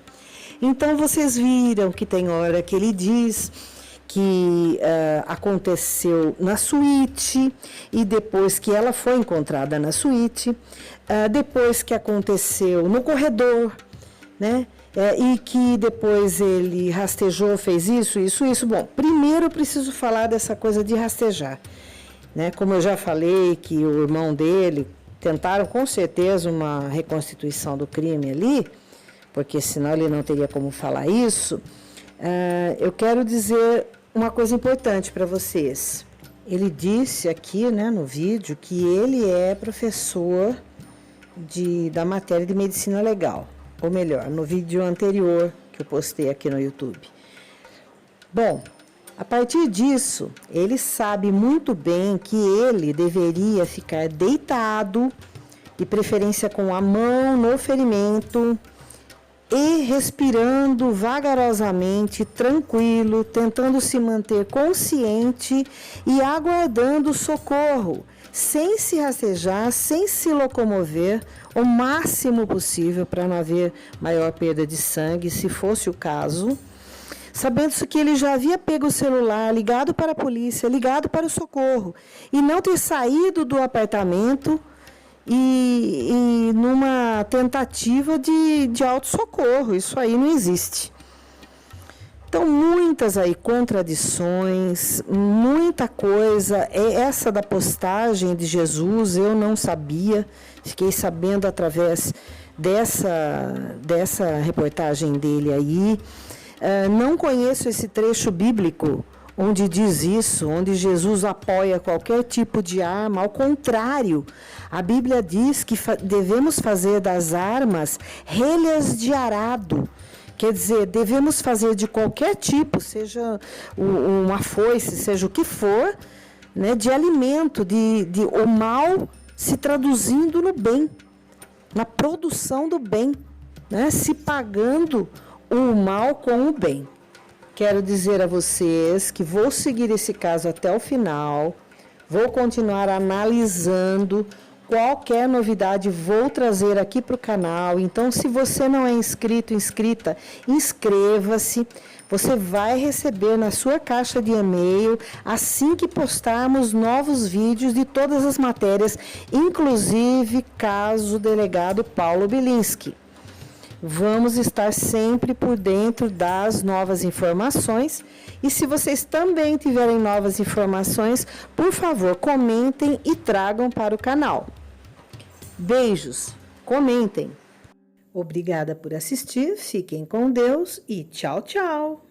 Então, vocês viram que tem hora que ele diz que aconteceu na suíte, e depois que ela foi encontrada na suíte, depois que aconteceu no corredor, né? E que depois ele rastejou, fez isso. Bom, primeiro eu preciso falar dessa coisa de rastejar, né? Como eu já falei que o irmão dele tentaram com certeza uma reconstituição do crime ali, porque senão ele não teria como falar isso. Eu quero dizer uma coisa importante para vocês. Ele disse aqui, né, no vídeo, que ele é professor da matéria de medicina legal. Ou melhor, no vídeo anterior que eu postei aqui no YouTube. Bom, a partir disso, ele sabe muito bem que ele deveria ficar deitado, de preferência com a mão no ferimento, e respirando vagarosamente, tranquilo, tentando se manter consciente e aguardando socorro, sem se rastejar, sem se locomover, o máximo possível para não haver maior perda de sangue, se fosse o caso, sabendo-se que ele já havia pego o celular, ligado para a polícia, ligado para o socorro, e não ter saído do apartamento e numa tentativa de autossocorro. Isso aí não existe. Então, muitas aí contradições, muita coisa. Essa da postagem de Jesus eu não sabia, fiquei sabendo através dessa reportagem dele aí. Não conheço esse trecho bíblico onde diz isso, onde Jesus apoia qualquer tipo de arma. Ao contrário, a Bíblia diz que devemos fazer das armas relhas de arado. Quer dizer, devemos fazer de qualquer tipo, seja uma foice, seja o que for, né, de alimento, o mal se traduzindo no bem, na produção do bem, né, se pagando o mal com o bem. Quero dizer a vocês que vou seguir esse caso até o final, vou continuar analisando, qualquer novidade vou trazer aqui para o canal. Então, se você não é inscrito, inscrita, inscreva-se. Você vai receber na sua caixa de e-mail assim que postarmos novos vídeos de todas as matérias, inclusive caso delegado Paulo Bilinski. Vamos estar sempre por dentro das novas informações. E se vocês também tiverem novas informações, por favor, comentem e tragam para o canal. Beijos, comentem. Obrigada por assistir, fiquem com Deus e tchau, tchau!